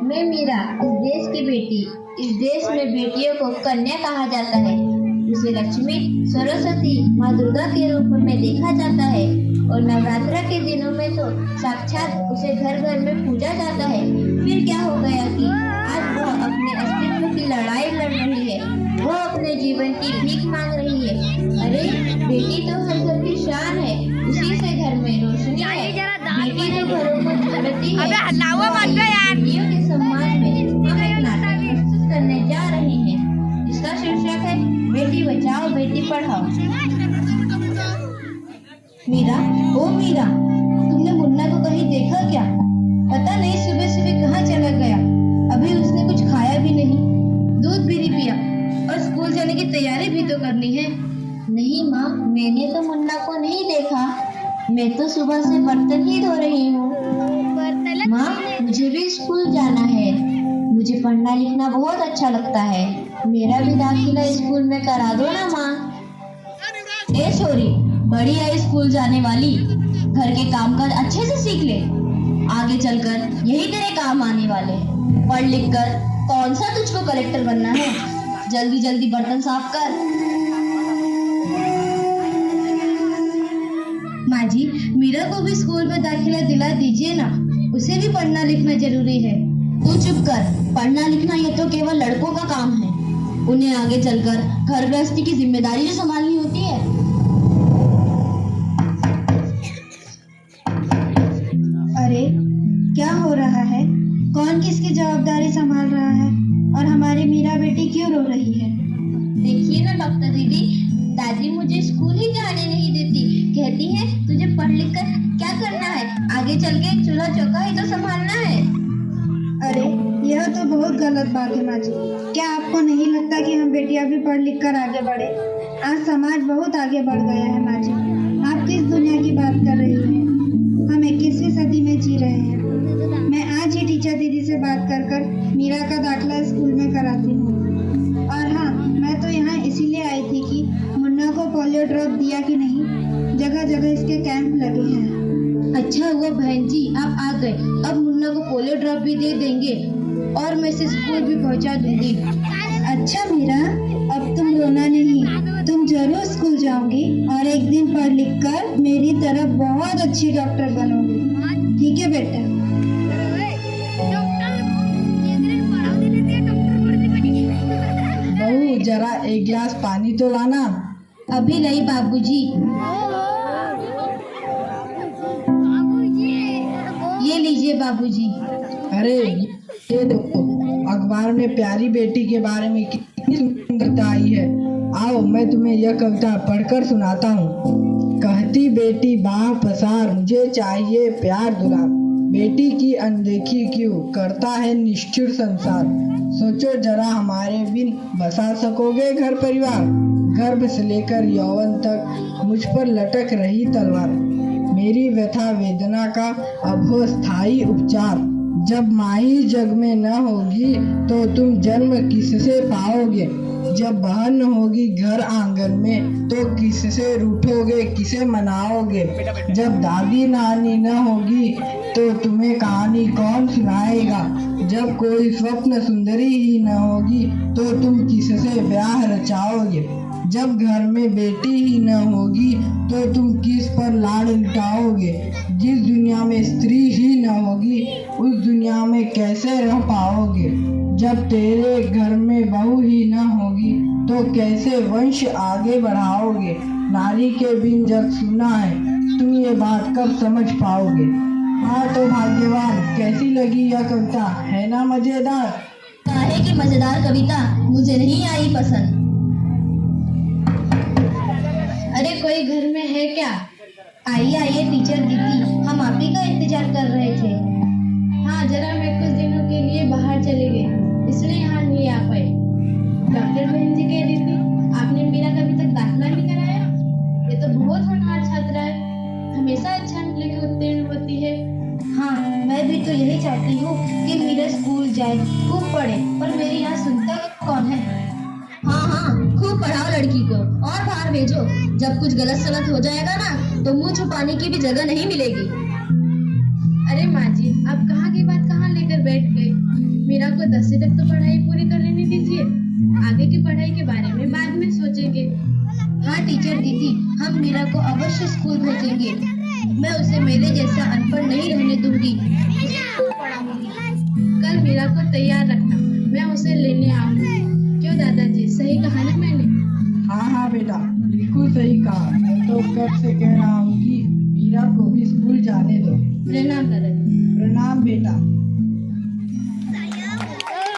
मैं मीरा, इस देश की बेटी। इस देश में बेटियों को कन्या कहा जाता है। उसे लक्ष्मी, सरस्वती, माँ दुर्गा के रूप में देखा जाता है और नवरात्र के दिनों में तो साक्षात उसे घर घर में पूजा जाता है। फिर क्या हो गया कि आज वह अपने अस्तित्व की लड़ाई लड़ रही है। वह अपने जीवन की भीख मांग रही है। अरे बेटी तो हर घर की शान है, उसी से घर में रोशनी है। बेटी तो घरों को जोड़ती है। बेटियों के सम्मान में हम एक नाटक प्रस्तुत करने जा रहे हैं। इसका शीर्षक है बेटी बचाओ बेटी पढ़ाओ। मीरा, ओ मीरा, तुमने मुन्ना को कहीं देखा क्या? पता नहीं सुबह सुबह कहाँ चला गया। अभी उसने कुछ खाया भी नहीं, दूध भी नहीं पिया और स्कूल जाने की तैयारी भी तो करनी है। नहीं माँ, मैंने तो मुन्ना को नहीं देखा। मैं तो सुबह से बर्तन ही धो रही हूँ। माँ, मुझे भी स्कूल जाना है। मुझे पढ़ना लिखना बहुत अच्छा लगता है। मेरा भी दाखिला स्कूल में करा दो ना माँ। ए छोरी, बड़ी है स्कूल जाने वाली, घर के काम काज अच्छे से सीख ले। आगे चलकर यही तेरे काम आने वाले। पढ़ लिख कर कौन सा तुझको कलेक्टर बनना है? जल्दी जल्दी बर्तन साफ कर। माँ जी, मीरा को भी स्कूल में दाखिला दिला दीजिए ना। उसे भी पढ़ना लिखना जरूरी है। तू चुप कर। पढ़ना लिखना ये तो केवल लड़कों का काम है। उन्हें आगे चलकर घर गृहस्थी की जिम्मेदारी जो संभालनी होती है। अरे क्या हो रहा है? कौन किसकी जवाबदारी संभाल रहा है? और हमारी मीरा बेटी क्यों रो रही है? देखिए ना डॉक्टर दीदी, दादी मुझे स्कूल ही जाने नहीं देती। कहती है तुझे पढ़ लिख कर क्या करना है, आगे चल के चूल्हा चौका ही तो संभालना है। अरे यह तो बहुत गलत बात है माँ जी। क्या आपको नहीं लगता कि हम बेटियां भी पढ़ लिख कर आगे बढ़े? आज समाज बहुत आगे बढ़ गया है माँ जी। आप किस दुनिया की बात कर रही हैं? हम 21वीं सदी में जी रहे हैं। मैं आज ही टीचर दीदी से बात कर कर मीरा का दाखिला स्कूल में कराती हूँ। और हाँ, मैं तो यहाँ इसीलिए आई थी कि मुन्ना को पोलियो ड्रॉप दिया कि नहीं। जगह जगह इसके कैंप लगे हैं। अच्छा हुआ बहन जी आप आ गए। अब मुन्ना को पोलियो ड्रॉप भी दे देंगे और मैं इसे स्कूल भी पहुंचा दूंगी। अच्छा मीरा, अब तुम रोना नहीं, तुम जरूर स्कूल जाओगी और एक दिन पढ़ लिख कर मेरी तरह बहुत अच्छी डॉक्टर बनोगी। ठीक है बेटा? बहू, जरा एक गिलास पानी तो लाना। अभी नहीं बाबूजी। ये लीजिए बाबूजी। अरे ये देखो, अखबार में प्यारी बेटी के बारे में कितनी सुंदरता आई है। आओ मैं तुम्हें यह कविता पढ़कर सुनाता हूँ। कहती बेटी बाह पसार, मुझे चाहिए प्यार दुलार। बेटी की अनदेखी क्यों करता है निष्ठुर संसार। सोचो जरा हमारे बिन बसा सकोगे घर परिवार। गर्भ से लेकर यौवन तक मुझ पर लटक रही तलवार। मेरी व्यथा वेदना का अब हो स्थायी उपचार। जब माही जग में न होगी तो तुम जन्म किससे पाओगे। जब बहन न होगी घर आंगन में तो किससे रूठोगे, किसे मनाओगे। जब दादी नानी न होगी तो तुम्हें कहानी कौन सुनाएगा। जब कोई स्वप्न सुंदरी ही न होगी तो तुम किससे ब्याह रचाओगे। जब घर में बेटी ही न होगी तो तुम किस पर लाड़ लुटाओगे। जिस दुनिया में स्त्री ही न होगी उस दुनिया में कैसे रह पाओगे। जब तेरे घर में बहू ही न होगी तो कैसे वंश आगे बढ़ाओगे। नारी के बिन जग सुना है, तुम ये बात कब समझ पाओगे। हाँ तो भाग्यवान, कैसी लगी यह कविता, है ना मजेदार? काहे की मजेदार कविता मुझे नहीं आई पसंद। अरे कोई घर में है क्या? आइए आइए टीचर दीदी, हम आप ही का इंतजार कर रहे थे। हाँ, जरा मैं कुछ दिनों के लिए बाहर चले गए, इसलिए यहाँ नहीं आ पाए। डॉक्टर बहन जी कह रही थी आपने मीरा का अभी तक दाखिला नहीं कराया। ये तो बहुत होनहार छात्रा है, हमेशा अच्छा अंक लेकर उत्तीर्ण होती है। हाँ, मैं भी तो यही चाहती हूँ कि मीरा स्कूल जाए, खूब पढ़े, पर मेरी यहाँ सुनता कौन है। हाँ हाँ, खूब पढ़ाओ लड़की को और बाहर भेजो। जब कुछ गलत सलत हो जाएगा ना तो मुंह छुपाने की भी जगह नहीं मिलेगी। अरे माँ जी, आप कहाँ की बात कहाँ लेकर बैठ गए। को 10वीं तक तो पढ़ाई पूरी कर लेने दीजिए, आगे की पढ़ाई के बारे में बाद में सोचेंगे। हाँ टीचर दीदी, हम मीरा को अवश्य स्कूल भेजेंगे। मैं उसे मेरे जैसा अनपढ़ नहीं रहने दूंगी। उसे पढ़ाऊंगी। कल मीरा को तैयार रखना, मैं उसे लेने आऊंगी। क्यों दादाजी, सही कहा ना मैंने? हाँ हाँ बेटा, बिल्कुल सही कहा। मैं तो कब से कह रहा हूँ कि मीरा को भी स्कूल जाने दो। प्रणाम दादाजी। प्रणाम बेटा।